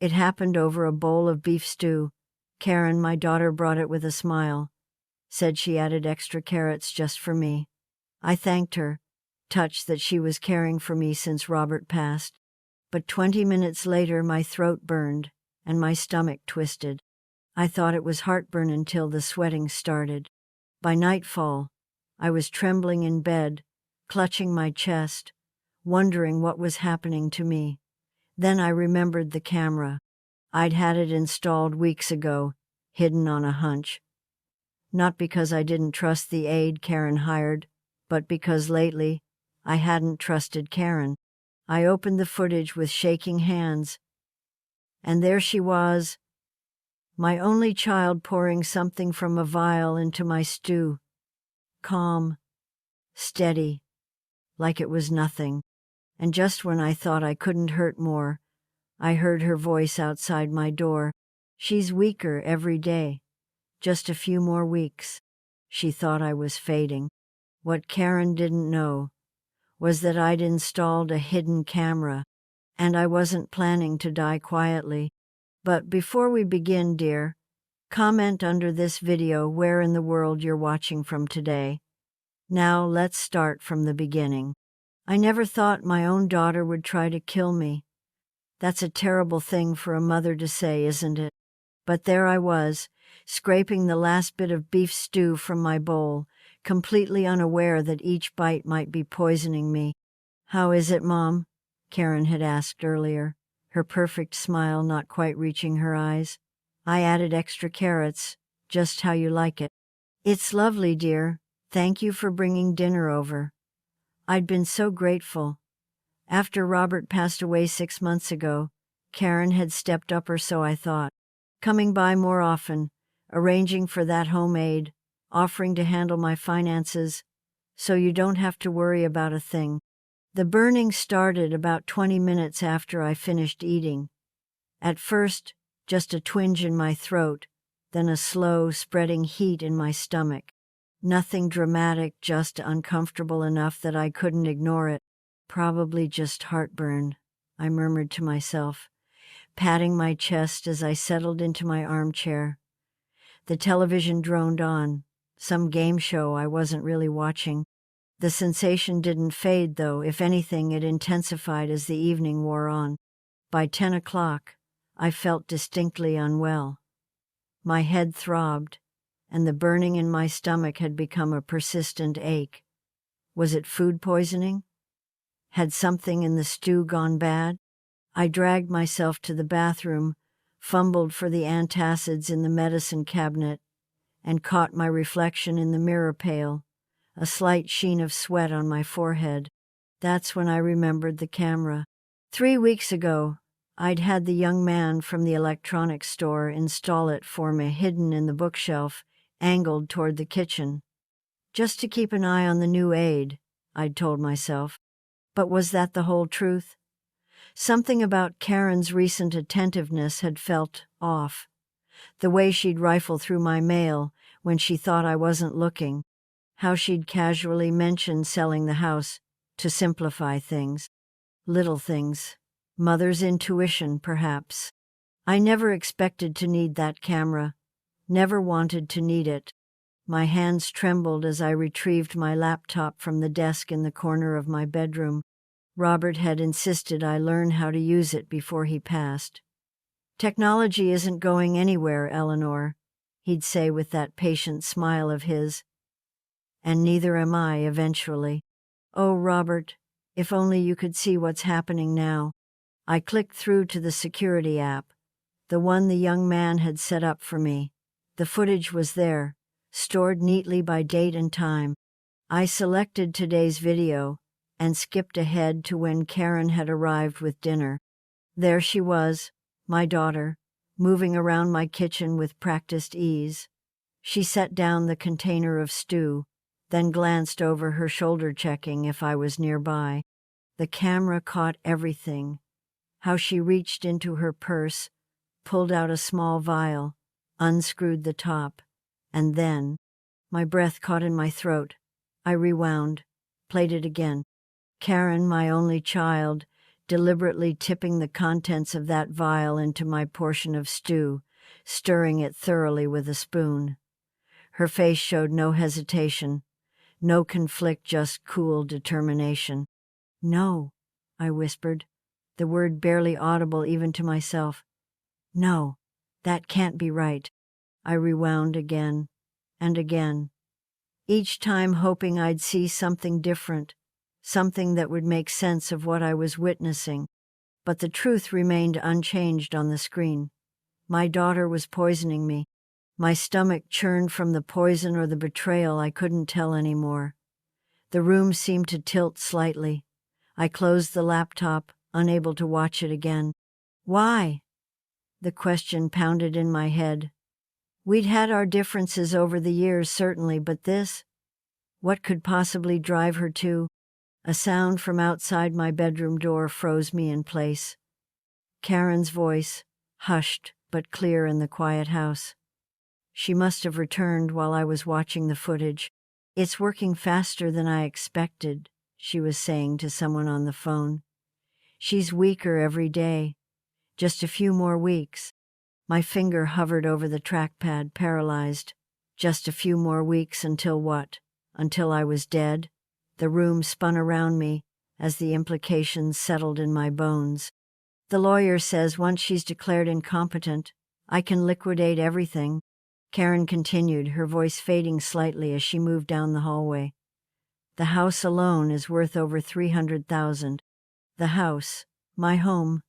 It happened over a bowl of beef stew. Karen, my daughter, brought it with a smile. Said she added extra carrots just for me. I thanked her, touched that she was caring for me since Robert passed. But 20 minutes later my throat burned, and my stomach twisted. I thought it was heartburn until the sweating started. By nightfall, I was trembling in bed, clutching my chest, wondering what was happening to me. Then I remembered the camera. I'd had it installed weeks ago, hidden on a hunch. Not because I didn't trust the aide Karen hired, but because lately, I hadn't trusted Karen. I opened the footage with shaking hands. And there she was, my only child, pouring something from a vial into my stew. Calm, steady, like it was nothing. And just when I thought I couldn't hurt more, I heard her voice outside my door. She's weaker every day. Just a few more weeks. She thought I was fading. What Karen didn't know was that I'd installed a hidden camera, and I wasn't planning to die quietly. But before we begin, dear, comment under this video where in the world you're watching from today. Now let's start from the beginning. I never thought my own daughter would try to kill me. That's a terrible thing for a mother to say, isn't it? But there I was, scraping the last bit of beef stew from my bowl, completely unaware that each bite might be poisoning me. "How is it, Mom?" Karen had asked earlier, her perfect smile not quite reaching her eyes. "I added extra carrots, just how you like it." "It's lovely, dear. Thank you for bringing dinner over." I'd been so grateful. After Robert passed away 6 months ago, Karen had stepped up, or so I thought, coming by more often, arranging for that home aid, offering to handle my finances, so you don't have to worry about a thing. The burning started about 20 minutes after I finished eating. At first, just a twinge in my throat, then a slow, spreading heat in my stomach. Nothing dramatic, just uncomfortable enough that I couldn't ignore it. Probably just heartburn, I murmured to myself, patting my chest as I settled into my armchair. The television droned on, some game show I wasn't really watching. The sensation didn't fade, though. If anything, it intensified as the evening wore on. By 10 o'clock, I felt distinctly unwell. My head throbbed, and the burning in my stomach had become a persistent ache. Was it food poisoning? Had something in the stew gone bad? I dragged myself to the bathroom, fumbled for the antacids in the medicine cabinet, and caught my reflection in the mirror pail, a slight sheen of sweat on my forehead. That's when I remembered the camera. 3 weeks ago, I'd had the young man from the electronics store install it for me, hidden in the bookshelf, angled toward the kitchen. Just to keep an eye on the new aide, I'd told myself. But was that the whole truth? Something about Karen's recent attentiveness had felt off. The way she'd rifle through my mail when she thought I wasn't looking. How she'd casually mention selling the house to simplify things. Little things. Mother's intuition, perhaps. I never expected to need that camera. Never wanted to need it. My hands trembled as I retrieved my laptop from the desk in the corner of my bedroom. Robert had insisted I learn how to use it before he passed. "Technology isn't going anywhere, Eleanor," he'd say with that patient smile of his. "And neither am I, eventually." Oh, Robert, if only you could see what's happening now. I clicked through to the security app, the one the young man had set up for me. The footage was there, stored neatly by date and time. I selected today's video and skipped ahead to when Karen had arrived with dinner. There she was, my daughter, moving around my kitchen with practiced ease. She set down the container of stew, then glanced over her shoulder, checking if I was nearby. The camera caught everything. How she reached into her purse, pulled out a small vial, unscrewed the top, and then, my breath caught in my throat. I rewound, played it again. Karen, my only child, deliberately tipping the contents of that vial into my portion of stew, stirring it thoroughly with a spoon. Her face showed no hesitation, no conflict, just cool determination. "No," I whispered, the word barely audible even to myself. "No, that can't be right." I rewound again and again, each time hoping I'd see something different, something that would make sense of what I was witnessing. But the truth remained unchanged on the screen. My daughter was poisoning me. My stomach churned from the poison or the betrayal. I couldn't tell anymore. The room seemed to tilt slightly. I closed the laptop, unable to watch it again. Why? The question pounded in my head. We'd had our differences over the years, certainly, but this? What could possibly drive her to? A sound from outside my bedroom door froze me in place. Karen's voice, hushed but clear in the quiet house. She must have returned while I was watching the footage. "It's working faster than I expected," she was saying to someone on the phone. "She's weaker every day. Just a few more weeks." My finger hovered over the trackpad, paralyzed. Just a few more weeks until what? Until I was dead? The room spun around me as the implications settled in my bones. "The lawyer says once she's declared incompetent, I can liquidate everything," Karen continued, her voice fading slightly as she moved down the hallway. "The house alone is worth over $300,000. The house, my home.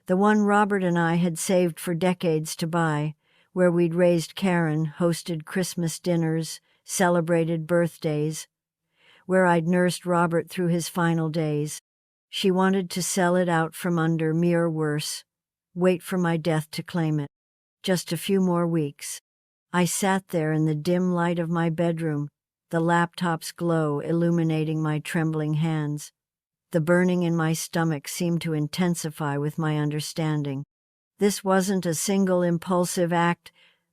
The one Robert and I had saved for decades to buy, where we'd raised Karen, hosted Christmas dinners, celebrated birthdays, where I'd nursed Robert through his final days. She wanted to sell it out from under me, or worse, wait for my death to claim it. Just a few more weeks." I sat there in the dim light of my bedroom, the laptop's glow illuminating my trembling hands. The burning in my stomach seemed to intensify with my understanding. This wasn't a single impulsive act,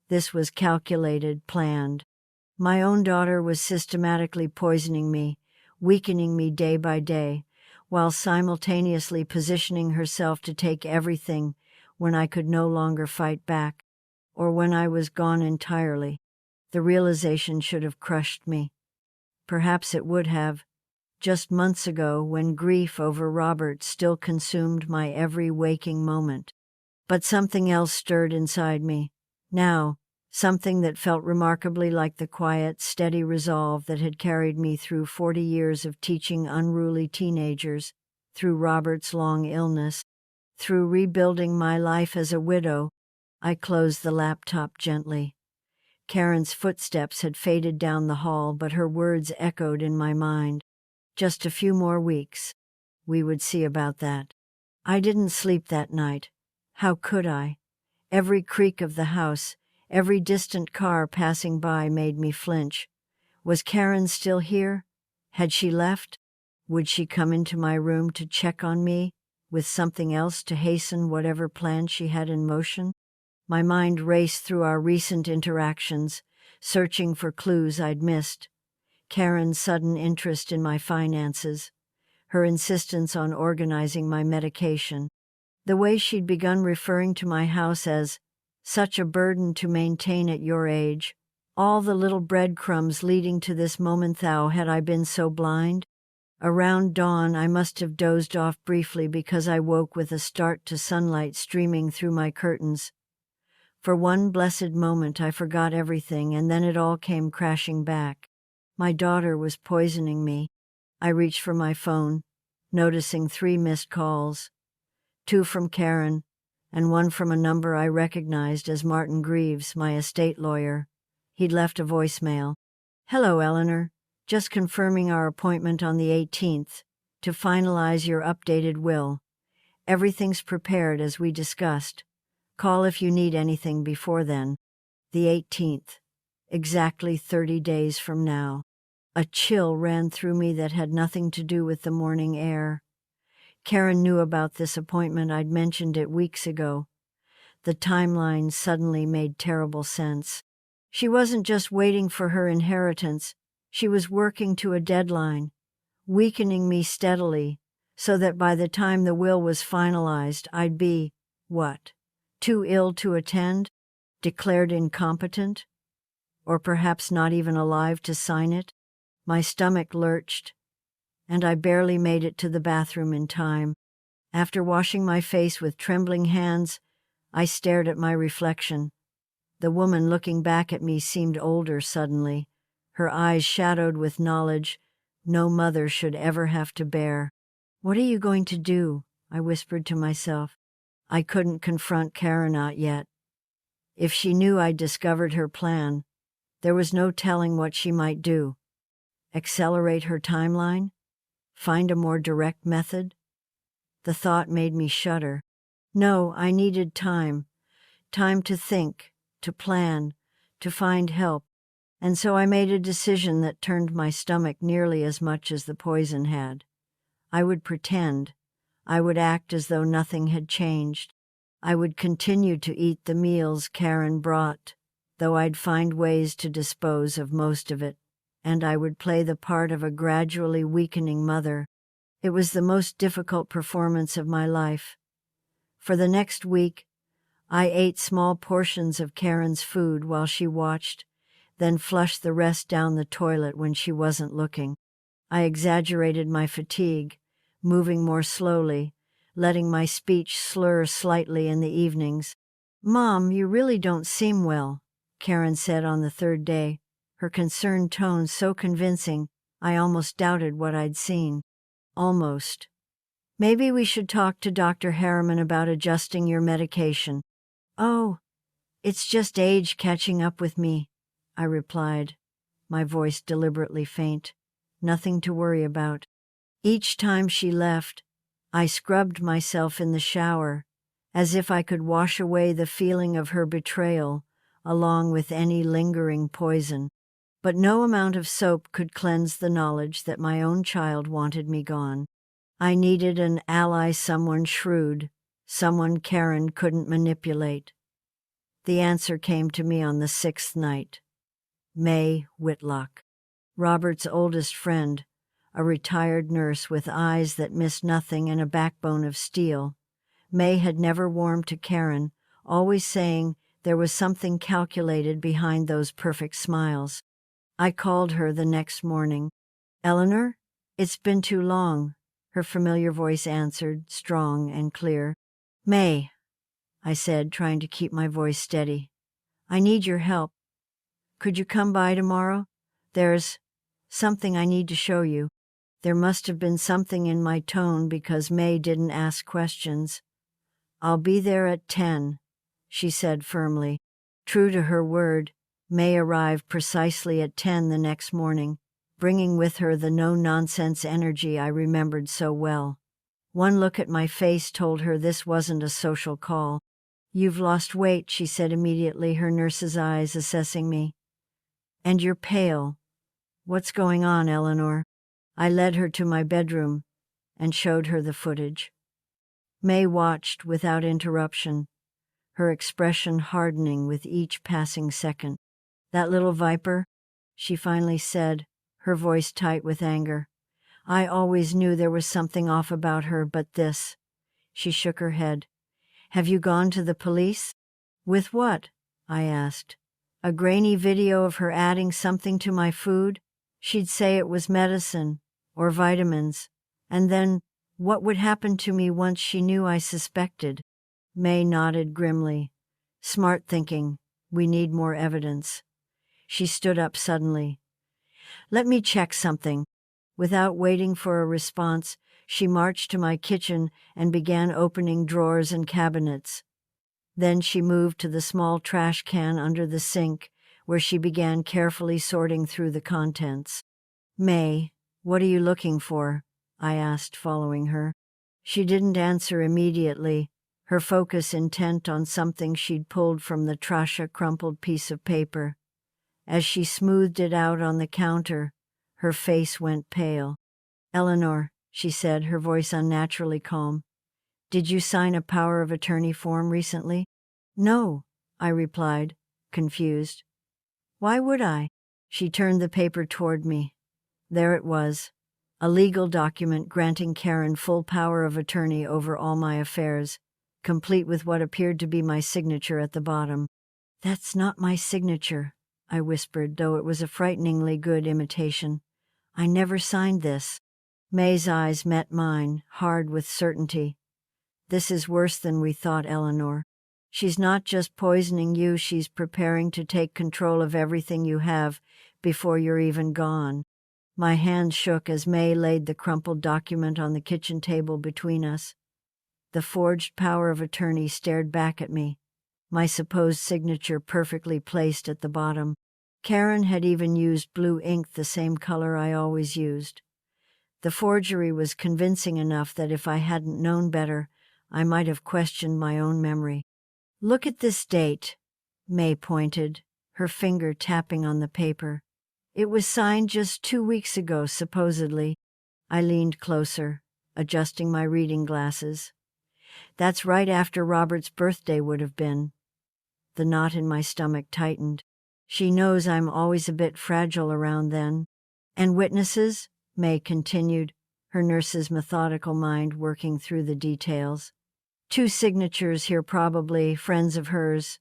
this was calculated, planned. My own daughter was systematically poisoning me, weakening me day by day, while simultaneously positioning herself to take everything when I could no longer fight back, or when I was gone entirely. The realization should have crushed me. Perhaps it would have, just months ago when grief over Robert still consumed my every waking moment. But something else stirred inside me. Now, something that felt remarkably like the quiet, steady resolve that had carried me through 40 years of teaching unruly teenagers, through Robert's long illness, through rebuilding my life as a widow. I closed the laptop gently. Karen's footsteps had faded down the hall, but her words echoed in my mind. Just a few more weeks. We would see about that. I didn't sleep that night. How could I? Every creak of the house, every distant car passing by made me flinch. Was Karen still here? Had she left? Would she come into my room to check on me, with something else to hasten whatever plan she had in motion? My mind raced through our recent interactions, searching for clues I'd missed. Karen's sudden interest in my finances, her insistence on organizing my medication, the way she'd begun referring to my house as such a burden to maintain at your age, all the little breadcrumbs leading to this moment. Had I been so blind? Around dawn I must have dozed off briefly because I woke with a start to sunlight streaming through my curtains. For one blessed moment I forgot everything, and then it all came crashing back. My daughter was poisoning me. I reached for my phone, noticing 3 missed calls. 2 from Karen, and 1 from a number I recognized as Martin Greaves, my estate lawyer. He'd left a voicemail. "Hello, Eleanor. Just confirming our appointment on the 18th, to finalize your updated will. Everything's prepared as we discussed. Call if you need anything before then." The 18th. Exactly 30 days from now. A chill ran through me that had nothing to do with the morning air. Karen knew about this appointment. I'd mentioned it weeks ago. The timeline suddenly made terrible sense. She wasn't just waiting for her inheritance. She was working to a deadline, weakening me steadily, so that by the time the will was finalized, I'd be, what? Too ill to attend? Declared incompetent? Or perhaps not even alive to sign it? My stomach lurched, and I barely made it to the bathroom in time. After washing my face with trembling hands, I stared at my reflection. The woman looking back at me seemed older suddenly, her eyes shadowed with knowledge no mother should ever have to bear. "What are you going to do?" I whispered to myself. I couldn't confront Karenat yet. If she knew I'd discovered her plan, there was no telling what she might do. Accelerate her timeline? Find a more direct method? The thought made me shudder. No, I needed time. Time to think, to plan, to find help. And so I made a decision that turned my stomach nearly as much as the poison had. I would pretend. I would act as though nothing had changed. I would continue to eat the meals Karen brought, though I'd find ways to dispose of most of it, and I would play the part of a gradually weakening mother. It was the most difficult performance of my life. For the next week, I ate small portions of Karen's food while she watched, then flushed the rest down the toilet when she wasn't looking. I exaggerated my fatigue, moving more slowly, letting my speech slur slightly in the evenings. "Mom, you really don't seem well," Karen said on the third day, her concerned tone so convincing I almost doubted what I'd seen. Almost. "Maybe we should talk to Dr. Harriman about adjusting your medication." "Oh, it's just age catching up with me," I replied, my voice deliberately faint. Nothing to worry about. Each time she left, I scrubbed myself in the shower, as if I could wash away the feeling of her betrayal, along with any lingering poison. But no amount of soap could cleanse the knowledge that my own child wanted me gone. I needed an ally, someone shrewd, someone Karen couldn't manipulate. The answer came to me on the 6th night. May Whitlock, Robert's oldest friend, a retired nurse with eyes that missed nothing and a backbone of steel. May had never warmed to Karen, always saying there was something calculated behind those perfect smiles. I called her the next morning. "Eleanor, it's been too long," her familiar voice answered, strong and clear. "May," I said, trying to keep my voice steady, "I need your help. Could you come by tomorrow? There's something I need to show you." There must have been something in my tone because May didn't ask questions. "I'll be there at 10, she said firmly. True to her word, May arrived precisely at 10 the next morning, bringing with her the no-nonsense energy I remembered so well. One look at my face told her this wasn't a social call. "You've lost weight," she said immediately, her nurse's eyes assessing me. "And you're pale. What's going on, Eleanor?" I led her to my bedroom and showed her the footage. May watched without interruption, her expression hardening with each passing second. "That little viper," she finally said, her voice tight with anger. "I always knew there was something off about her, but this." She shook her head. "Have you gone to the police?" "With what?" I asked. "A grainy video of her adding something to my food? She'd say it was medicine or vitamins. And then, what would happen to me once she knew I suspected?" May nodded grimly. "Smart thinking. We need more evidence." She stood up suddenly. "Let me check something." Without waiting for a response, she marched to my kitchen and began opening drawers and cabinets. Then she moved to the small trash can under the sink, where she began carefully sorting through the contents. "May, what are you looking for?" I asked, following her. She didn't answer immediately, her focus intent on something she'd pulled from the trash, a crumpled piece of paper. As she smoothed it out on the counter, her face went pale. "Eleanor," she said, her voice unnaturally calm, "did you sign a power of attorney form recently?" "No," I replied, confused. "Why would I?" She turned the paper toward me. There it was, A legal document granting Karen full power of attorney over all my affairs, complete with what appeared to be my signature at the bottom. "That's not my signature," I whispered, though it was a frighteningly good imitation. "I never signed this." May's eyes met mine, hard with certainty. "This is worse than we thought, Eleanor. She's not just poisoning you, she's preparing to take control of everything you have before you're even gone." My hand shook as May laid the crumpled document on the kitchen table between us. The forged power of attorney stared back at me, my supposed signature perfectly placed at the bottom. Karen had even used blue ink, the same color I always used. The forgery was convincing enough that if I hadn't known better, I might have questioned my own memory. "Look at this date," May pointed, her finger tapping on the paper. "It was signed just 2 weeks ago, supposedly." I leaned closer, adjusting my reading glasses. "That's right after Robert's birthday would have been." The knot in my stomach tightened. She knows I'm always a bit fragile around then. "And witnesses?" May continued, her nurse's methodical mind working through the details. "2 signatures here, probably friends of hers,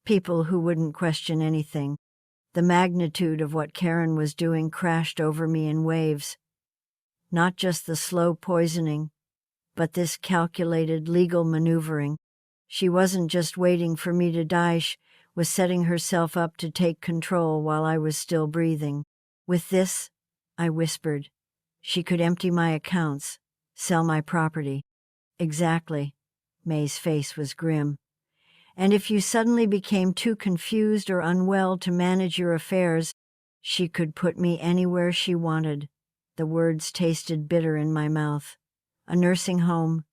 people who wouldn't question anything." The magnitude of what Karen was doing crashed over me in waves. Not just the slow poisoning, but this calculated legal maneuvering. She wasn't just waiting for me to die, she was setting herself up to take control while I was still breathing. "With this," I whispered, "she could empty my accounts, sell my property." "Exactly." May's face was grim. "And if you suddenly became too confused or unwell to manage your affairs, she could put me anywhere she wanted." The words tasted bitter in my mouth. "A nursing home,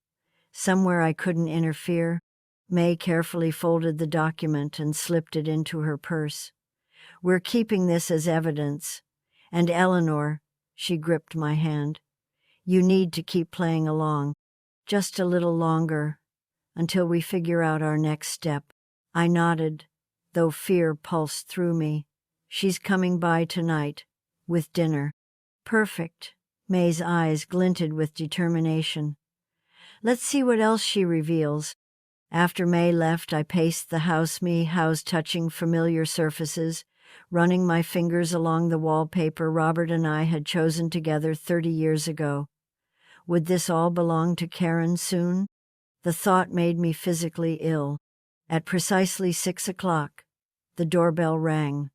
somewhere I couldn't interfere." May carefully folded the document and slipped it into her purse. "We're keeping this as evidence. And Eleanor," she gripped my hand, "you need to keep playing along. Just a little longer, until we figure out our next step." I nodded, though fear pulsed through me. "She's coming by tonight, with dinner." "Perfect." May's eyes glinted with determination. "Let's see what else she reveals." After May left, I paced the house touching familiar surfaces, running my fingers along the wallpaper Robert and I had chosen together 30 years ago. Would this all belong to Karen soon? The thought made me physically ill. At precisely 6 o'clock, the doorbell rang.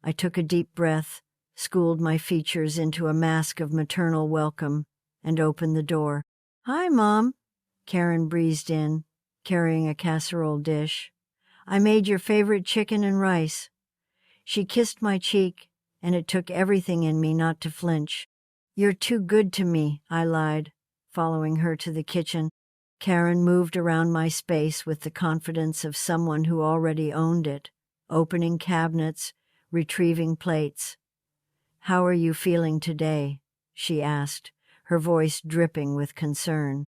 I took a deep breath, schooled my features into a mask of maternal welcome, and opened the door. "Hi, Mom," Karen breezed in, carrying a casserole dish. "I made your favorite chicken and rice." She kissed my cheek, and it took everything in me not to flinch. "You're too good to me," I lied, following her to the kitchen. Karen moved around my space with the confidence of someone who already owned it, opening cabinets, retrieving plates. "How are you feeling today?" she asked, her voice dripping with concern.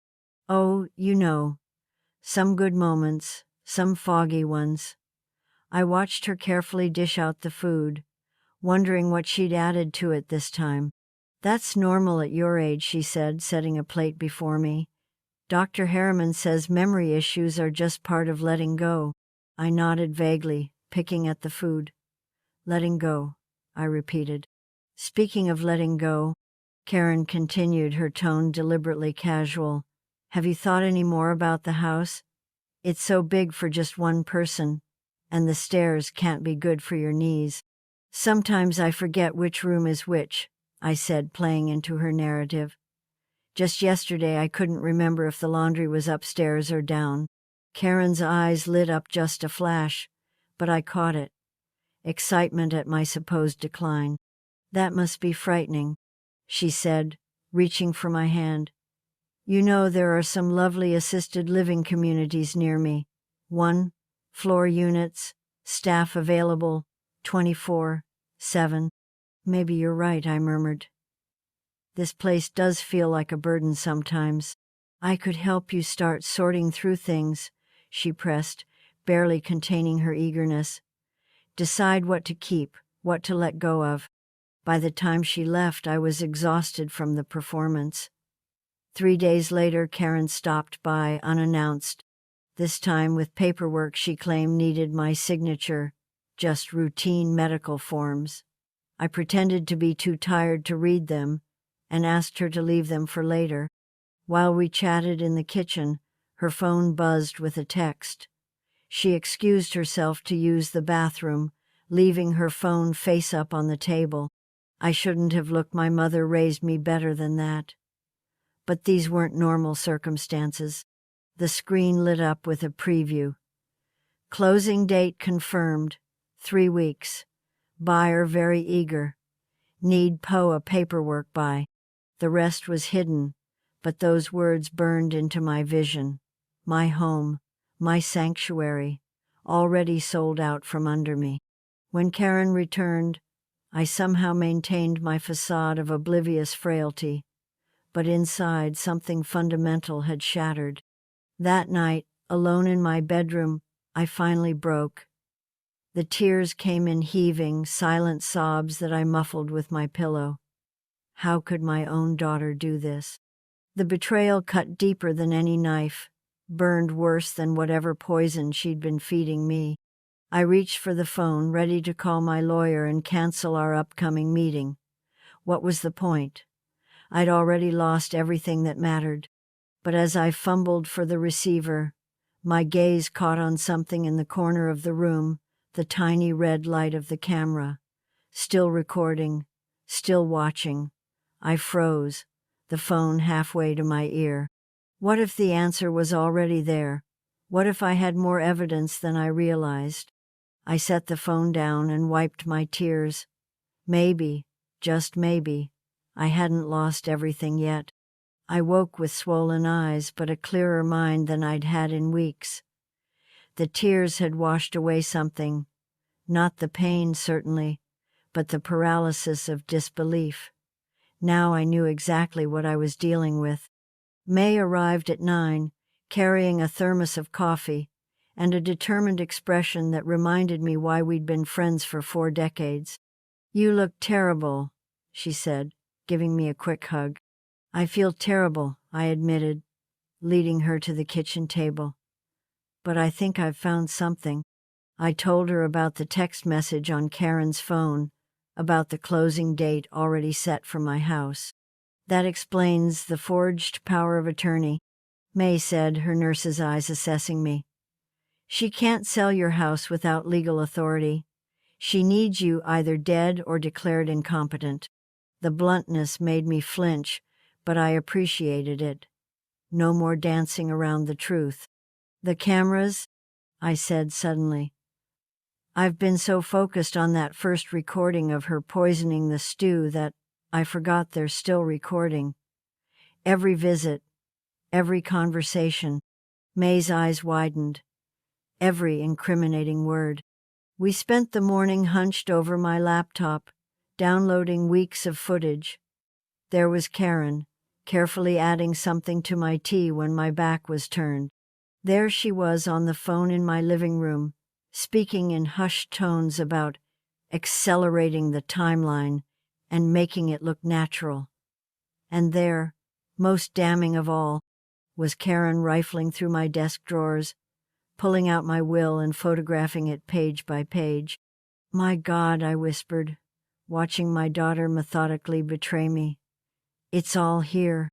"Oh, you know. Some good moments, some foggy ones." I watched her carefully dish out the food, wondering what she'd added to it this time. "That's normal at your age," she said, setting a plate before me. "Dr. Harriman says memory issues are just part of letting go." I nodded vaguely, picking at the food. "Letting go," I repeated. "Speaking of letting go," Karen continued, her tone deliberately casual, "have you thought any more about the house? It's so big for just one person, and the stairs can't be good for your knees." "Sometimes I forget which room is which," I said, playing into her narrative. "Just yesterday I couldn't remember if the laundry was upstairs or down." Karen's eyes lit up just a flash, but I caught it. Excitement at my supposed decline. "That must be frightening," she said, reaching for my hand. "You know, there are some lovely assisted living communities near me. 1-floor units, staff available 24/7. "Maybe you're right," I murmured. "This place does feel like a burden sometimes." "I could help you start sorting through things," she pressed, barely containing her eagerness. "Decide what to keep, what to let go of." By the time she left, I was exhausted from the performance. 3 days later, Karen stopped by unannounced, this time with paperwork she claimed needed my signature, just routine medical forms. I pretended to be too tired to read them and asked her to leave them for later. While we chatted in the kitchen, her phone buzzed with a text. She excused herself to use the bathroom, leaving her phone face up on the table. I shouldn't have looked. My mother raised me better than that. But these weren't normal circumstances. The screen lit up with a preview. Closing date confirmed. 3 weeks. Buyer very eager. Need POA paperwork by. The rest was hidden, but those words burned into my vision. My home, my sanctuary, already sold out from under me. When Karen returned, I somehow maintained my facade of oblivious frailty, but inside something fundamental had shattered. That night, alone in my bedroom, I finally broke. The tears came in heaving, silent sobs that I muffled with my pillow. How could my own daughter do this? The betrayal cut deeper than any knife, burned worse than whatever poison she'd been feeding me. I reached for the phone, ready to call my lawyer and cancel our upcoming meeting. What was the point? I'd already lost everything that mattered. But as I fumbled for the receiver, my gaze caught on something in the corner of the room, the tiny red light of the camera. Still recording, still watching. I froze, the phone halfway to my ear. What if the answer was already there? What if I had more evidence than I realized? I set the phone down and wiped my tears. Maybe, just maybe, I hadn't lost everything yet. I woke with swollen eyes, but a clearer mind than I'd had in weeks. The tears had washed away something. Not the pain, certainly, but the paralysis of disbelief. Now I knew exactly what I was dealing with. May arrived at 9, carrying a thermos of coffee and a determined expression that reminded me why we'd been friends for 4 decades. "You look terrible," she said, giving me a quick hug. "I feel terrible," I admitted, leading her to the kitchen table. "But I think I've found something." I told her about the text message on Karen's phone, about the closing date already set for my house. "That explains the forged power of attorney," May said, her nurse's eyes assessing me. "She can't sell your house without legal authority. She needs you either dead or declared incompetent." The bluntness made me flinch, but I appreciated it. No more dancing around the truth. "The cameras?" I said suddenly. "I've been so focused on that first recording of her poisoning the stew that I forgot they're still recording. Every visit, every conversation." May's eyes widened. Every incriminating word. We spent the morning hunched over my laptop, downloading weeks of footage. There was Karen, carefully adding something to my tea when my back was turned. There she was on the phone in my living room, speaking in hushed tones about accelerating the timeline and making it look natural. And there, most damning of all, was Karen rifling through my desk drawers, pulling out my will and photographing it page by page. "My God," I whispered, watching my daughter methodically betray me. "It's all here."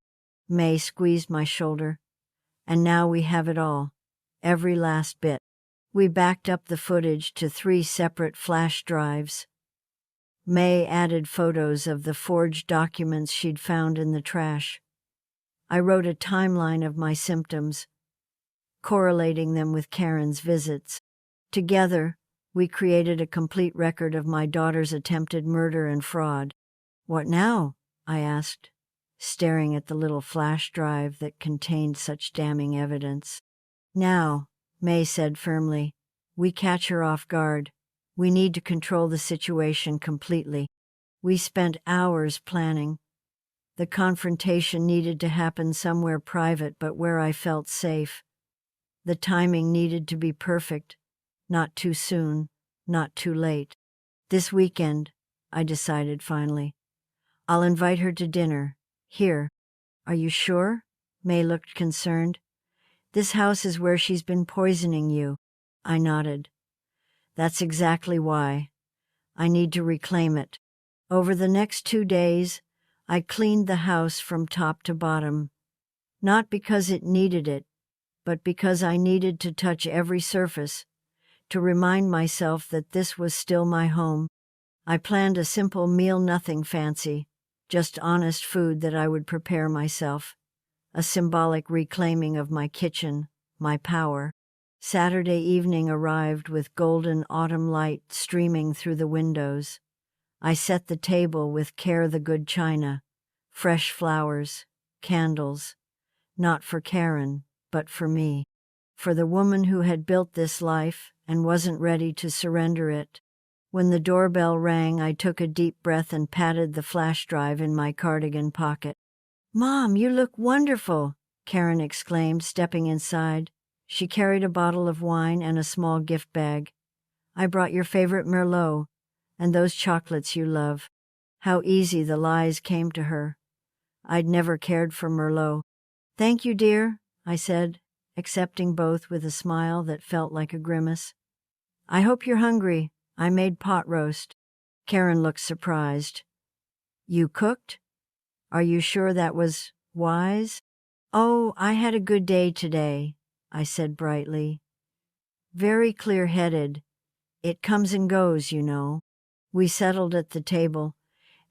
May squeezed my shoulder. "And now we have it all. Every last bit." We backed up the footage to 3 separate flash drives. May added photos of the forged documents she'd found in the trash. I wrote a timeline of my symptoms, correlating them with Karen's visits. Together, we created a complete record of my daughter's attempted murder and fraud. "What now?" I asked, staring at the little flash drive that contained such damning evidence. "Now," May said firmly, "we catch her off guard. We need to control the situation completely." We spent hours planning. The confrontation needed to happen somewhere private, but where I felt safe. The timing needed to be perfect, not too soon, not too late. "This weekend," I decided finally. I'll invite her to dinner. Here. Are you sure? May looked concerned. This house is where she's been poisoning you. I nodded. That's exactly why. I need to reclaim it. Over the next 2 days, I cleaned the house from top to bottom. Not because it needed it, but because I needed to touch every surface, to remind myself that this was still my home. I planned a simple meal, nothing fancy, just honest food that I would prepare myself. A symbolic reclaiming of my kitchen, my power. Saturday evening arrived with golden autumn light streaming through the windows. I set the table with care, the good china, fresh flowers, candles, not for Karen, but for me, for the woman who had built this life and wasn't ready to surrender it. When the doorbell rang, I took a deep breath and patted the flash drive in my cardigan pocket. "Mom, you look wonderful," Karen exclaimed, stepping inside. She carried a bottle of wine and a small gift bag. "I brought your favorite Merlot, and those chocolates you love." How easy the lies came to her. I'd never cared for Merlot. "Thank you, dear," I said, accepting both with a smile that felt like a grimace. "I hope you're hungry. I made pot roast." Karen looked surprised. "You cooked? Are you sure that was wise?" "Oh, I had a good day today," I said brightly. "Very clear-headed. It comes and goes, you know." We settled at the table,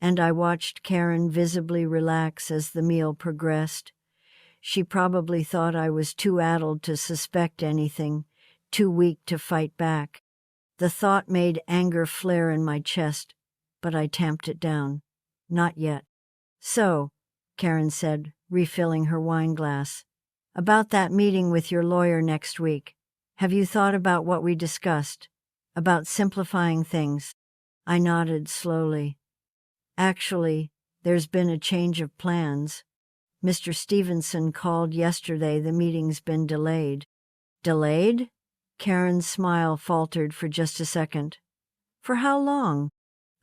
and I watched Karen visibly relax as the meal progressed. She probably thought I was too addled to suspect anything, too weak to fight back. The thought made anger flare in my chest, but I tamped it down. Not yet. "So," Karen said, refilling her wine glass, "about that meeting with your lawyer next week. Have you thought about what we discussed? About simplifying things?" I nodded slowly. "Actually, there's been a change of plans. Mr. Stevenson called yesterday. The meeting's been delayed." "Delayed?" Karen's smile faltered for just a second. "For how long?"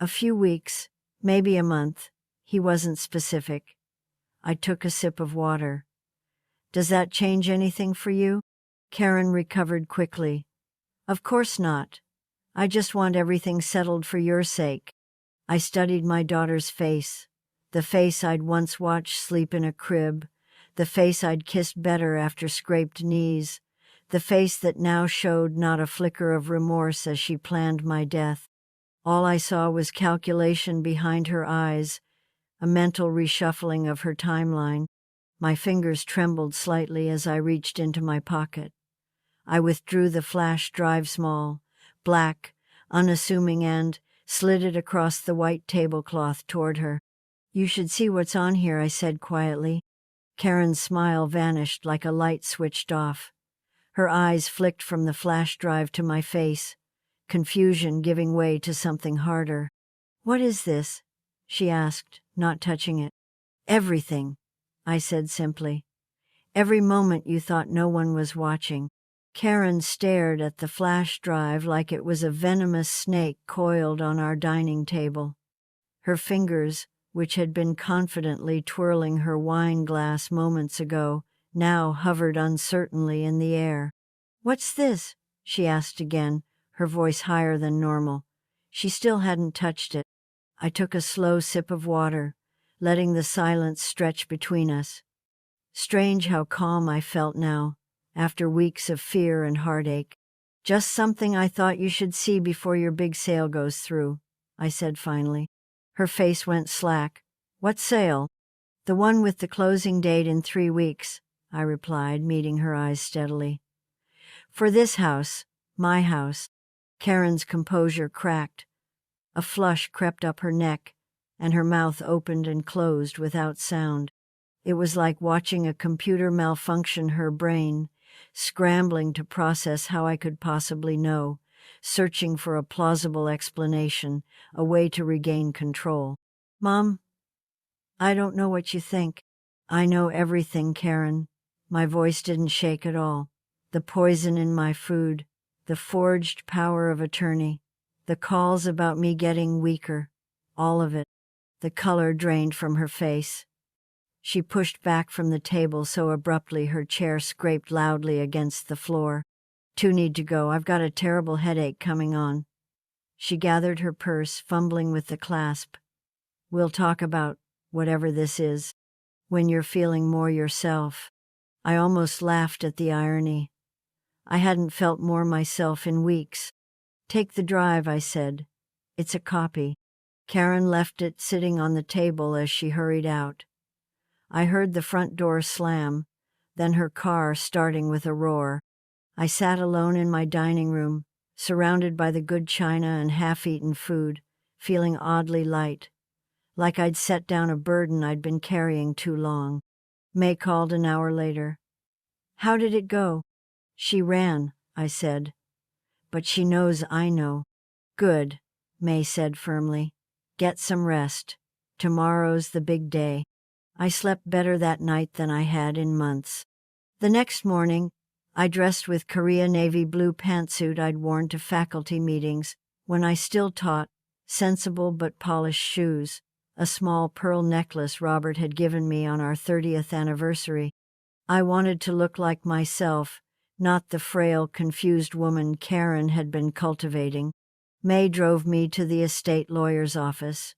"A few weeks, maybe a month." He wasn't specific. I took a sip of water. "Does that change anything for you?" Karen recovered quickly. "Of course not. I just want everything settled for your sake." I studied my daughter's face, the face I'd once watched sleep in a crib, the face I'd kissed better after scraped knees, the face that now showed not a flicker of remorse as she planned my death. All I saw was calculation behind her eyes, a mental reshuffling of her timeline. My fingers trembled slightly as I reached into my pocket. I withdrew the flash drive, small, black, unassuming, and slid it across the white tablecloth toward her. "You should see what's on here," I said quietly. Karen's smile vanished like a light switched off. Her eyes flicked from the flash drive to my face, confusion giving way to something harder. "What is this?" she asked, not touching it. "Everything," I said simply. "Every moment you thought no one was watching." Karen stared at the flash drive like it was a venomous snake coiled on our dining table. Her fingers, which had been confidently twirling her wine glass moments ago, now hovered uncertainly in the air. "What's this?" she asked again, her voice higher than normal. She still hadn't touched it. I took a slow sip of water, letting the silence stretch between us. Strange how calm I felt now, after weeks of fear and heartache. "Just something I thought you should see before your big sale goes through," I said finally. Her face went slack. "What sale?" "The one with the closing date in 3 weeks," I replied, meeting her eyes steadily. "For this house, my house." Karen's composure cracked. A flush crept up her neck, and her mouth opened and closed without sound. It was like watching a computer malfunction, her brain, scrambling to process how I could possibly know, searching for a plausible explanation, a way to regain control. "Mom, I don't know what you think." "I know everything, Karen." My voice didn't shake at all. The poison in my food, the forged power of attorney, the calls about me getting weaker, All of it. The color drained from her face. She pushed back from the table so abruptly her chair scraped loudly against the floor. "Two need to go. I've got a terrible headache coming on." She gathered her purse, fumbling with the clasp. "We'll talk about whatever this is when you're feeling more yourself." I almost laughed at the irony. I hadn't felt more myself in weeks. "Take the drive," I said. "It's a copy." Karen left it sitting on the table as she hurried out. I heard the front door slam, then her car starting with a roar. I sat alone in my dining room, surrounded by the good china and half-eaten food, feeling oddly light, like I'd set down a burden I'd been carrying too long. May called an hour later. "How did it go?" "She ran," I said. "But she knows I know." "Good," May said firmly. "Get some rest. Tomorrow's the big day." I slept better that night than I had in months. The next morning, I dressed with Korea navy blue pantsuit I'd worn to faculty meetings when I still taught, sensible but polished shoes, a small pearl necklace Robert had given me on our 30th anniversary. I wanted to look like myself, not the frail, confused woman Karen had been cultivating. May drove me to the estate lawyer's office.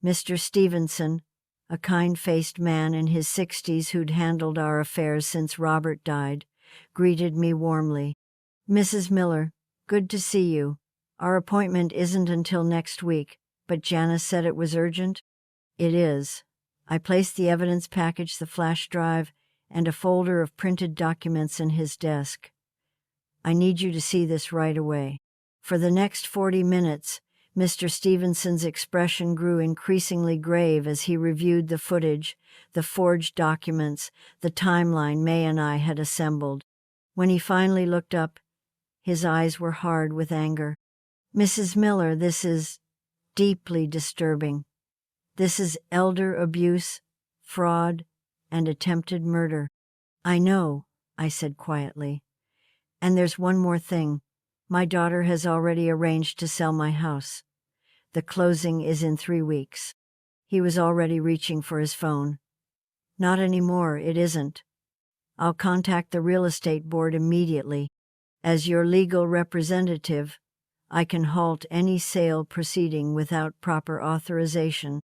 Mr. Stevenson, a kind-faced man in his 60s who'd handled our affairs since Robert died, greeted me warmly. "Mrs. Miller, good to see you. Our appointment isn't until next week, but Janice said it was urgent." "It is." I placed the evidence package, the flash drive, and a folder of printed documents in his desk. "I need you to see this right away." For the next 40 minutes, Mr. Stevenson's expression grew increasingly grave as he reviewed the footage, the forged documents, the timeline May and I had assembled. When he finally looked up, his eyes were hard with anger. "Mrs. Miller, this is deeply disturbing. This is elder abuse, fraud, and attempted murder." "I know," I said quietly. "And there's one more thing. My daughter has already arranged to sell my house. The closing is in 3 weeks." He was already reaching for his phone. "Not anymore, it isn't. I'll contact the real estate board immediately. As your legal representative, I can halt any sale proceeding without proper authorization."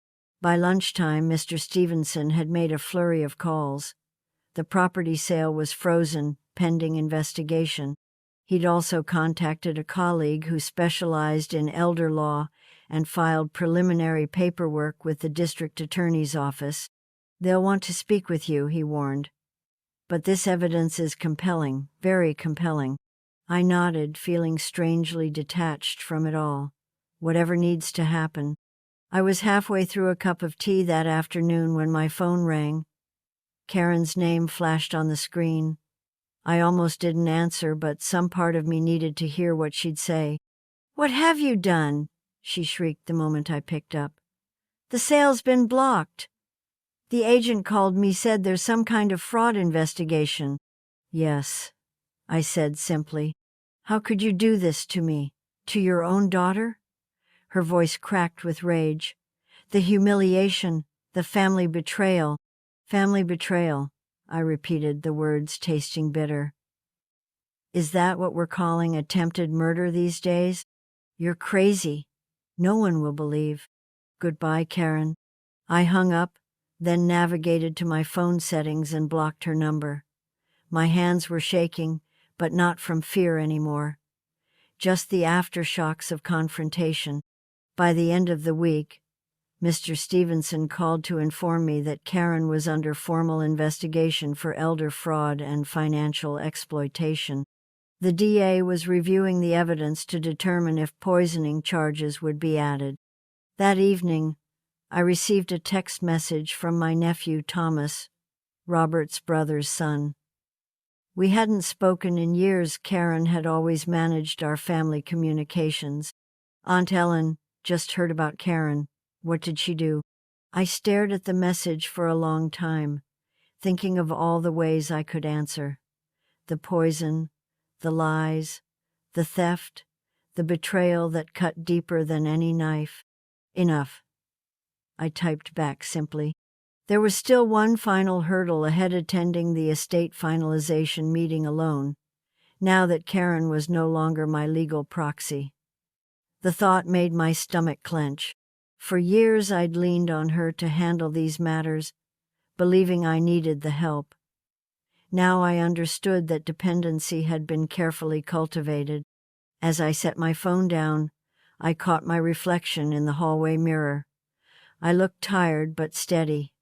By lunchtime, Mr. Stevenson had made a flurry of calls. The property sale was frozen, pending investigation. He'd also contacted a colleague who specialized in elder law and filed preliminary paperwork with the district attorney's office. "They'll want to speak with you," he warned. "But this evidence is compelling, very compelling." I nodded, feeling strangely detached from it all. Whatever needs to happen. I was halfway through a cup of tea that afternoon when my phone rang. Karen's name flashed on the screen. I almost didn't answer, but some part of me needed to hear what she'd say. "What have you done?" she shrieked the moment I picked up. "The sale's been blocked. The agent called me, said there's some kind of fraud investigation." "Yes," I said simply. "How could you do this to me? To your own daughter?" Her voice cracked with rage. "The humiliation, the family betrayal." "Family betrayal," I repeated, the words tasting bitter. "Is that what we're calling attempted murder these days? You're crazy. No one will believe." "Goodbye, Karen." I hung up, then navigated to my phone settings and blocked her number. My hands were shaking, but not from fear anymore. Just the aftershocks of confrontation. By the end of the week, Mr. Stevenson called to inform me that Karen was under formal investigation for elder fraud and financial exploitation. The DA was reviewing the evidence to determine if poisoning charges would be added. That evening, I received a text message from my nephew Thomas, Robert's brother's son. We hadn't spoken in years. Karen had always managed our family communications. "Aunt Ellen just heard about Karen. What did she do?" I stared at the message for a long time, thinking of all the ways I could answer. The poison, the lies, the theft, the betrayal that cut deeper than any knife. Enough. I typed back simply. There was still one final hurdle ahead: attending the estate finalization meeting alone, now that Karen was no longer my legal proxy. The thought made my stomach clench. For years I'd leaned on her to handle these matters, believing I needed the help. Now I understood that dependency had been carefully cultivated. As I set my phone down, I caught my reflection in the hallway mirror. I looked tired but steady.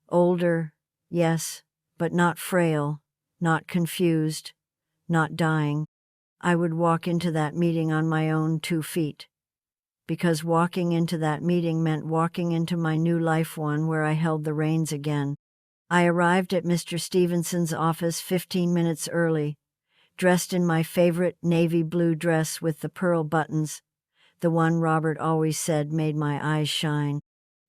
Older, yes, but not frail, not confused, not dying. I would walk into that meeting on my own 2 feet. Because walking into that meeting meant walking into my new life, one where I held the reins again. I arrived at Mr. Stevenson's office 15 minutes early, dressed in my favorite navy blue dress with the pearl buttons, the one Robert always said made my eyes shine.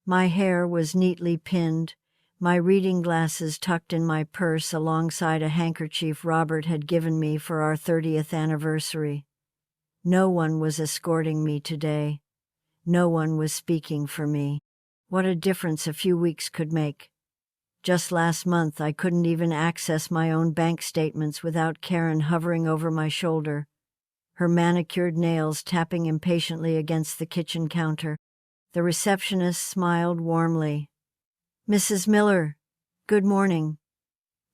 My hair was neatly pinned, my reading glasses tucked in my purse alongside a handkerchief Robert had given me for our 30th anniversary. No one was escorting me today. No one was speaking for me. What a difference a few weeks could make. Just last month I couldn't even access my own bank statements without Karen hovering over my shoulder, her manicured nails tapping impatiently against the kitchen counter. The receptionist smiled warmly. "Mrs. Miller, good morning.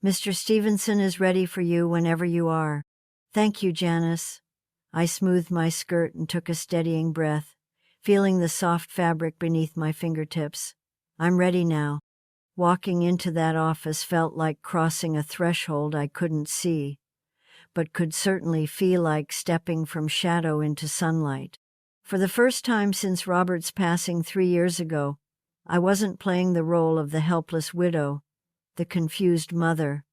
Mr. Stevenson is ready for you whenever you are." "Thank you, Janice." I smoothed my skirt and took a steadying breath, feeling the soft fabric beneath my fingertips. "I'm ready now." Walking into that office felt like crossing a threshold I couldn't see, but could certainly feel like stepping from shadow into sunlight. For the first time since Robert's passing 3 years ago, I wasn't playing the role of the helpless widow, the confused mother,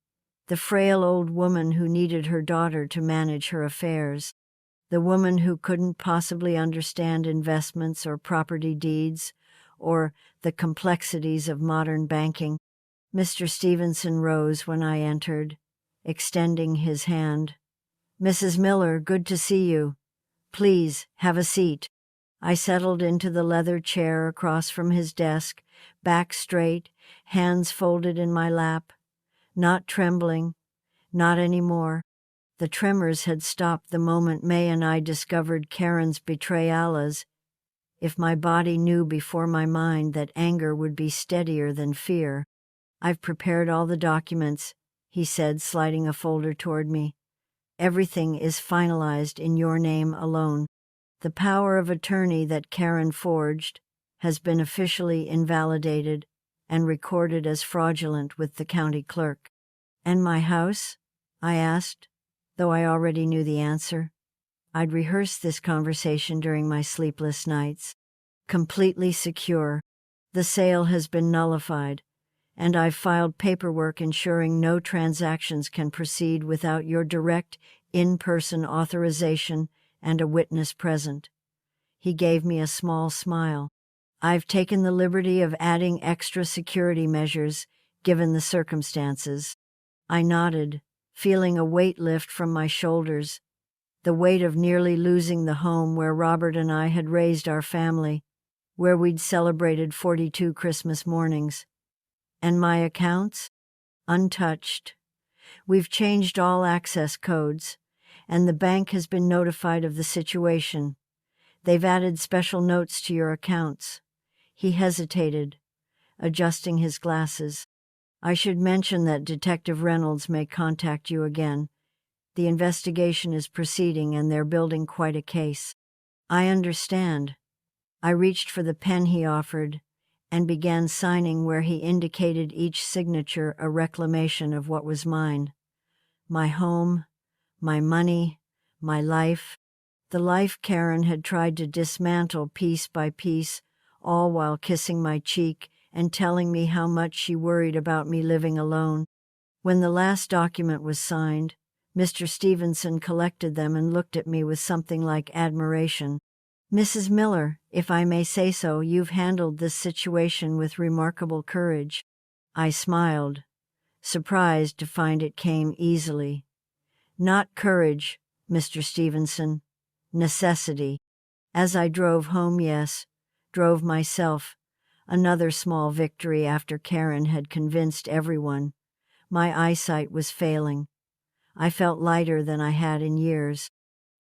the frail old woman who needed her daughter to manage her affairs, the woman who couldn't possibly understand investments or property deeds, or the complexities of modern banking. Mr. Stevenson rose when I entered, extending his hand. "Mrs. Miller, good to see you. Please, have a seat." I settled into the leather chair across from his desk, back straight, hands folded in my lap. Not trembling, not anymore. The tremors had stopped the moment May and I discovered Karen's betrayal. As if my body knew before my mind that anger would be steadier than fear. "I've prepared all the documents," he said, sliding a folder toward me. "Everything is finalized in your name alone. The power of attorney that Karen forged has been officially invalidated and recorded as fraudulent with the county clerk." "And my house?" I asked, though I already knew the answer. I'd rehearsed this conversation during my sleepless nights. "Completely secure. The sale has been nullified, and I've filed paperwork ensuring no transactions can proceed without your direct, in-person authorization and a witness present." He gave me a small smile. "I've taken the liberty of adding extra security measures, given the circumstances." I nodded, feeling a weight lift from my shoulders, the weight of nearly losing the home where Robert and I had raised our family, where we'd celebrated 42 Christmas mornings. "And my accounts?" "Untouched. We've changed all access codes, and the bank has been notified of the situation. They've added special notes to your accounts." He hesitated, adjusting his glasses. "I should mention that Detective Reynolds may contact you again. The investigation is proceeding and they're building quite a case." "I understand." I reached for the pen he offered and began signing where he indicated each signature a reclamation of what was mine. My home, my money, my life, the life Karen had tried to dismantle piece by piece, all while kissing my cheek and telling me how much she worried about me living alone. When the last document was signed, Mr. Stevenson collected them and looked at me with something like admiration. "Mrs. Miller, if I may say so, you've handled this situation with remarkable courage." I smiled, surprised to find it came easily. "Not courage, Mr. Stevenson. Necessity." As I drove home, yes, drove myself, Another small victory after Karen had convinced everyone. My eyesight was failing. I felt lighter than I had in years.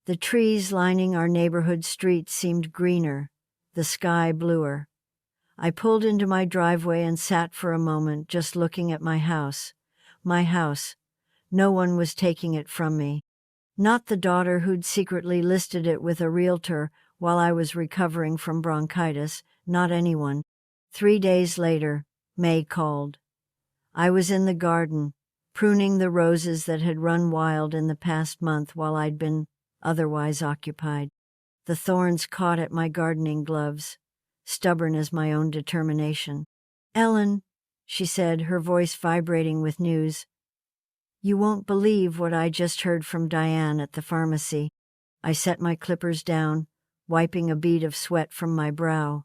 The trees lining our neighborhood streets seemed greener, the sky bluer. I pulled into my driveway and sat for a moment just looking at my house. My house. No one was taking it from me. Not the daughter who'd secretly listed it with a realtor while I was recovering from bronchitis, not anyone. 3 days later, May called. I was in the garden, pruning the roses that had run wild in the past month while I'd been otherwise occupied. The thorns caught at my gardening gloves, stubborn as my own determination. "Ellen," she said, her voice vibrating with news. "You won't believe what I just heard from Diane at the pharmacy." I set my clippers down, wiping a bead of sweat from my brow.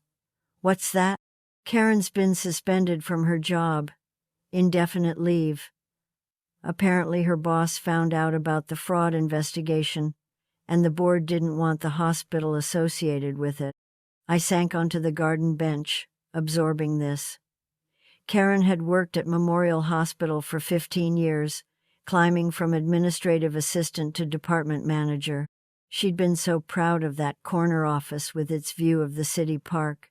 "What's that?" "Karen's been suspended from her job. Indefinite leave. Apparently her boss found out about the fraud investigation, and the board didn't want the hospital associated with it." I sank onto the garden bench, absorbing this. Karen had worked at Memorial Hospital for 15 years, climbing from administrative assistant to department manager. She'd been so proud of that corner office with its view of the city park.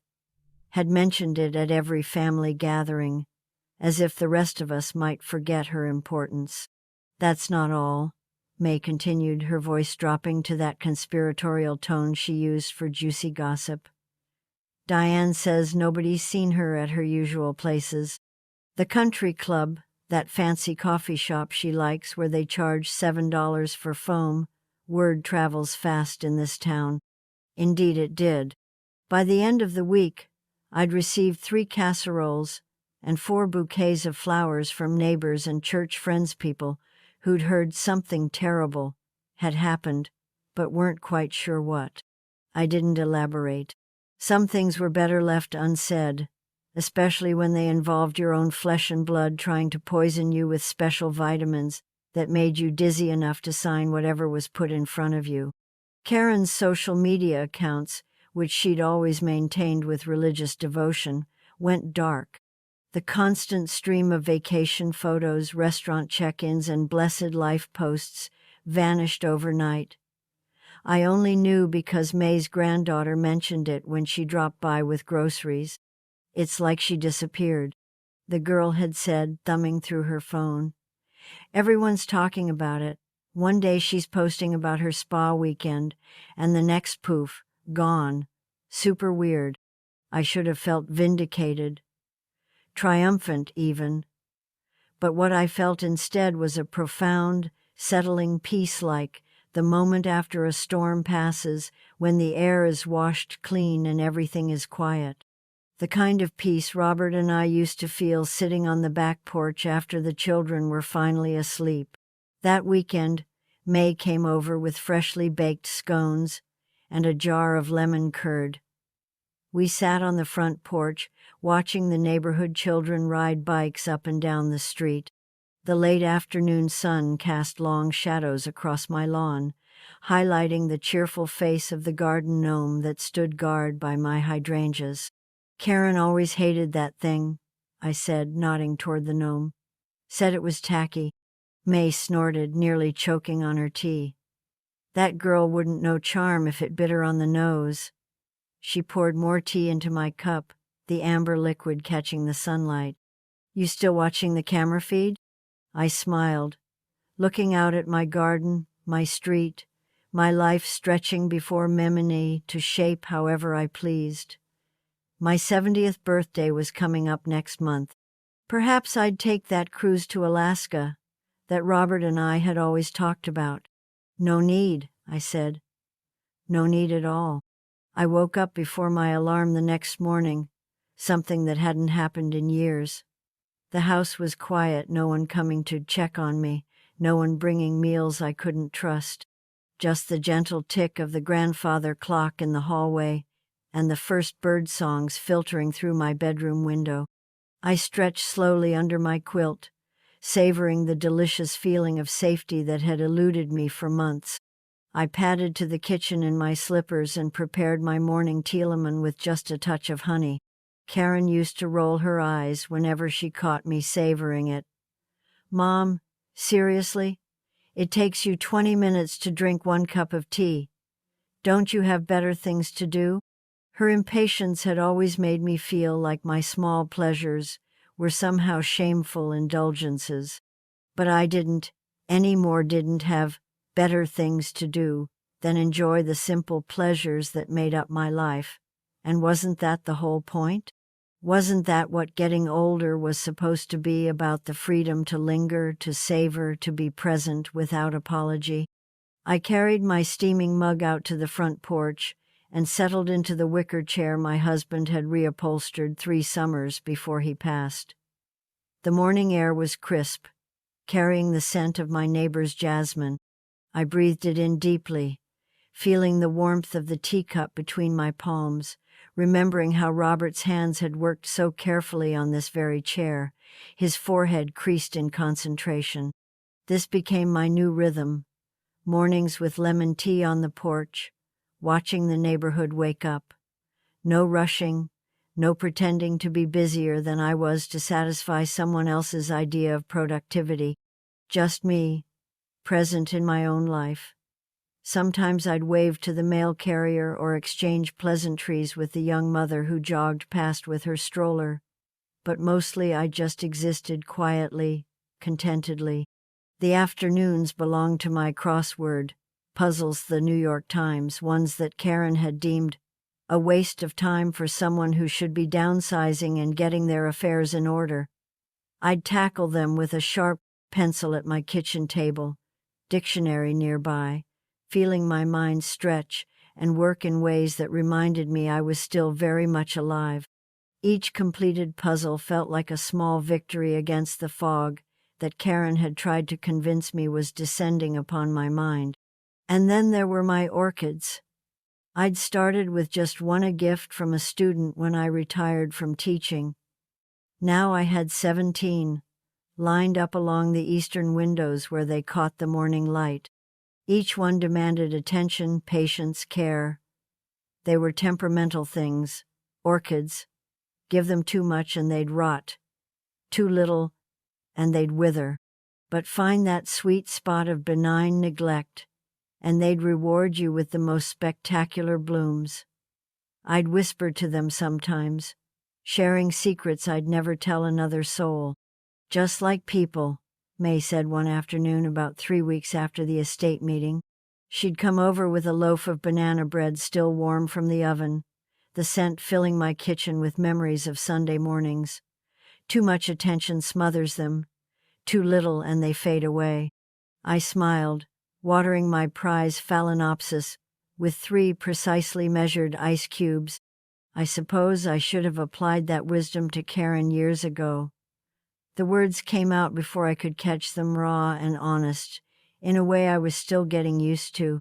Had mentioned it at every family gathering, as if the rest of us might forget her importance. "That's not all," May continued, her voice dropping to that conspiratorial tone she used for juicy gossip. "Diane says nobody's seen her at her usual places. The country club, that fancy coffee shop she likes where they charge $7 for foam, word travels fast in this town." Indeed it did. By the end of the week, I'd received 3 casseroles and 4 bouquets of flowers from neighbors and church friends, people who'd heard something terrible had happened, but weren't quite sure what. I didn't elaborate. Some things were better left unsaid, especially when they involved your own flesh and blood trying to poison you with special vitamins that made you dizzy enough to sign whatever was put in front of you. Karen's social media accounts, which she'd always maintained with religious devotion, went dark. The constant stream of vacation photos, restaurant check-ins, and blessed life posts vanished overnight. I only knew because May's granddaughter mentioned it when she dropped by with groceries. "It's like she disappeared," the girl had said, thumbing through her phone. "Everyone's talking about it. One day she's posting about her spa weekend, and the next, poof, gone. Super weird." I should have felt vindicated. Triumphant, even. But what I felt instead was a profound, settling peace, like the moment after a storm passes, when the air is washed clean and everything is quiet. The kind of peace Robert and I used to feel sitting on the back porch after the children were finally asleep. That weekend, May came over with freshly baked scones and a jar of lemon curd. We sat on the front porch, watching the neighborhood children ride bikes up and down the street. The late afternoon sun cast long shadows across my lawn, highlighting the cheerful face of the garden gnome that stood guard by my hydrangeas. "Karen always hated that thing," I said, nodding toward the gnome. "Said it was tacky." May snorted, nearly choking on her tea. "That girl wouldn't know charm if it bit her on the nose." She poured more tea into my cup, the amber liquid catching the sunlight. "You still watching the camera feed?" I smiled, looking out at my garden, my street, my life stretching before Memone to shape however I pleased. My 70th birthday was coming up next month. Perhaps I'd take that cruise to Alaska that Robert and I had always talked about. "No need," I said. No need at all. I woke up before my alarm the next morning, something that hadn't happened in years. The house was quiet, no one coming to check on me, no one bringing meals I couldn't trust. Just the gentle tick of the grandfather clock in the hallway and the first bird songs filtering through my bedroom window. I stretched slowly under my quilt, savoring the delicious feeling of safety that had eluded me for months. I padded to the kitchen in my slippers and prepared my morning tea lemon with just a touch of honey. Karen used to roll her eyes whenever she caught me savoring it. Mom, seriously? It takes you 20 minutes to drink 1 cup of tea. Don't you have better things to do? Her impatience had always made me feel like my small pleasures were somehow shameful indulgences. But I didn't have better things to do than enjoy the simple pleasures that made up my life. And wasn't that the whole point? Wasn't that what getting older was supposed to be about, the freedom to linger, to savor, to be present without apology? I carried my steaming mug out to the front porch and settled into the wicker chair my husband had reupholstered 3 summers before he passed. The morning air was crisp, carrying the scent of my neighbor's jasmine. I breathed it in deeply, feeling the warmth of the teacup between my palms, remembering how Robert's hands had worked so carefully on this very chair, his forehead creased in concentration. This became my new rhythm. Mornings with lemon tea on the porch, watching the neighborhood wake up. No rushing, no pretending to be busier than I was to satisfy someone else's idea of productivity. Just me, present in my own life. Sometimes I'd wave to the mail carrier or exchange pleasantries with the young mother who jogged past with her stroller. But mostly I just existed quietly, contentedly. The afternoons belonged to my crossword puzzles, the New York Times, ones that Karen had deemed a waste of time for someone who should be downsizing and getting their affairs in order. I'd tackle them with a sharp pencil at my kitchen table, dictionary nearby, feeling my mind stretch and work in ways that reminded me I was still very much alive. Each completed puzzle felt like a small victory against the fog that Karen had tried to convince me was descending upon my mind. And then there were my orchids. I'd started with just one, a gift from a student when I retired from teaching. Now I had 17, lined up along the eastern windows where they caught the morning light. Each one demanded attention, patience, care. They were temperamental things, orchids. Give them too much and they'd rot. Too little and they'd wither. But find that sweet spot of benign neglect, and they'd reward you with the most spectacular blooms. I'd whisper to them sometimes, sharing secrets I'd never tell another soul. Just like people, May said one afternoon about 3 weeks after the estate meeting. She'd come over with a loaf of banana bread still warm from the oven, the scent filling my kitchen with memories of Sunday mornings. Too much attention smothers them, too little and they fade away. I smiled, watering my prize Phalaenopsis with 3 precisely measured ice cubes. I suppose I should have applied that wisdom to Karen years ago. The words came out before I could catch them, raw and honest, in a way I was still getting used to.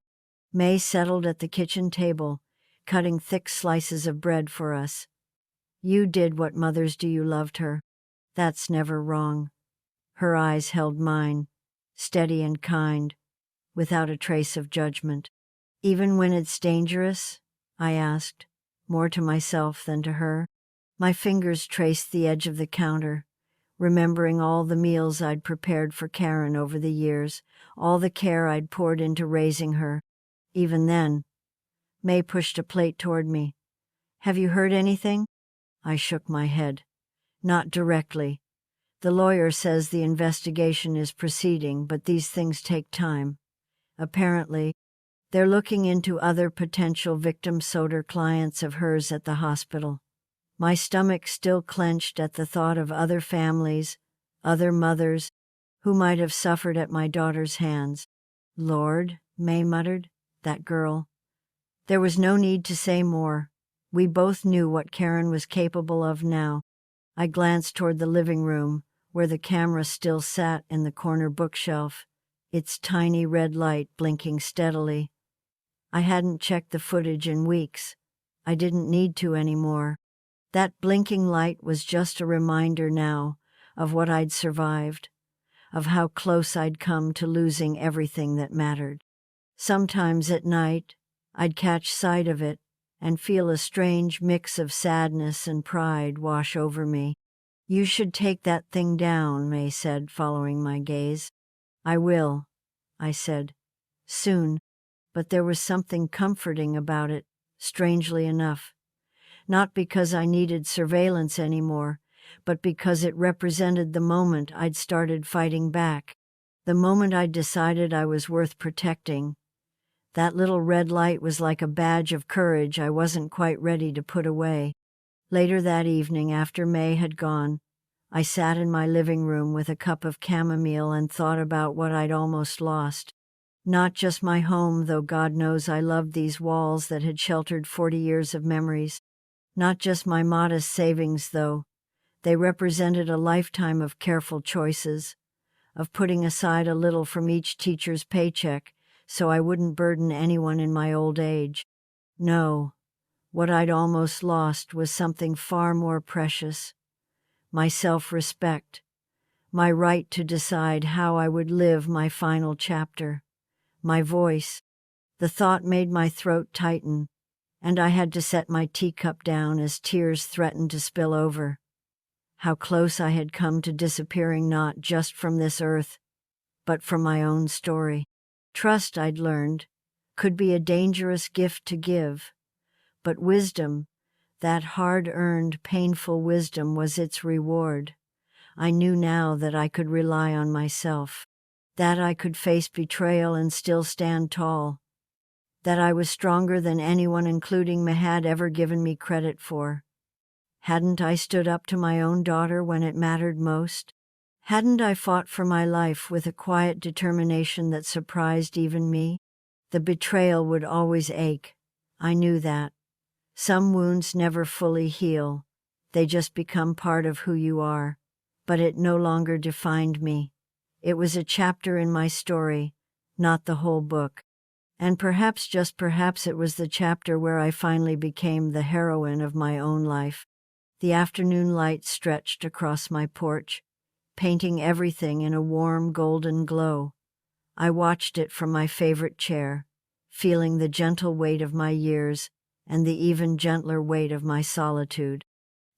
May settled at the kitchen table, cutting thick slices of bread for us. You did what mothers do, you loved her. That's never wrong. Her eyes held mine, steady and kind, without a trace of judgment. Even when it's dangerous? I asked, more to myself than to her. My fingers traced the edge of the counter, remembering all the meals I'd prepared for Karen over the years, all the care I'd poured into raising her. Even then, May pushed a plate toward me. Have you heard anything? I shook my head. Not directly. The lawyer says the investigation is proceeding, but these things take time. Apparently, they're looking into other potential victim Soder clients of hers at the hospital. My stomach still clenched at the thought of other families, other mothers, who might have suffered at my daughter's hands. Lord, May muttered, that girl. There was no need to say more. We both knew what Karen was capable of now. I glanced toward the living room, where the camera still sat in the corner bookshelf, its tiny red light blinking steadily. I hadn't checked the footage in weeks. I didn't need to anymore. That blinking light was just a reminder now of what I'd survived, of how close I'd come to losing everything that mattered. Sometimes at night, I'd catch sight of it and feel a strange mix of sadness and pride wash over me. "You should take that thing down," May said, following my gaze. "I will," I said. "Soon." But there was something comforting about it, strangely enough. Not because I needed surveillance anymore, but because it represented the moment I'd started fighting back. The moment I'd decided I was worth protecting. That little red light was like a badge of courage I wasn't quite ready to put away. Later that evening, after May had gone, I sat in my living room with a cup of chamomile and thought about what I'd almost lost. Not just my home, though God knows I loved these walls that had sheltered 40 years of memories. Not just my modest savings, though. They represented a lifetime of careful choices, of putting aside a little from each teacher's paycheck so I wouldn't burden anyone in my old age. No, what I'd almost lost was something far more precious. My self-respect, my right to decide how I would live my final chapter. My voice. The thought made my throat tighten, and I had to set my teacup down as tears threatened to spill over. How close I had come to disappearing, not just from this earth, but from my own story. Trust, I'd learned, could be a dangerous gift to give, but wisdom, that hard-earned, painful wisdom, was its reward. I knew now that I could rely on myself, that I could face betrayal and still stand tall, that I was stronger than anyone, including May, had ever given me credit for. Hadn't I stood up to my own daughter when it mattered most? Hadn't I fought for my life with a quiet determination that surprised even me? The betrayal would always ache. I knew that. Some wounds never fully heal. They just become part of who you are. But it no longer defined me. It was a chapter in my story, not the whole book. And perhaps, just perhaps, it was the chapter where I finally became the heroine of my own life. The afternoon light stretched across my porch, painting everything in a warm golden glow. I watched it from my favorite chair, feeling the gentle weight of my years and the even gentler weight of my solitude.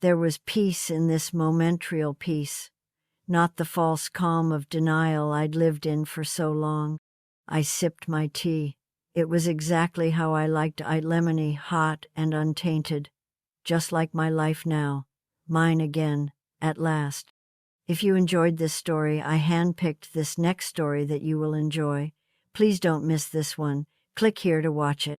There was peace in this momentary peace, not the false calm of denial I'd lived in for so long. I sipped my tea. It was exactly how I liked it, lemony, hot and untainted, just like my life now, mine again, at last. If you enjoyed this story, I handpicked this next story that you will enjoy. Please don't miss this one. Click here to watch it.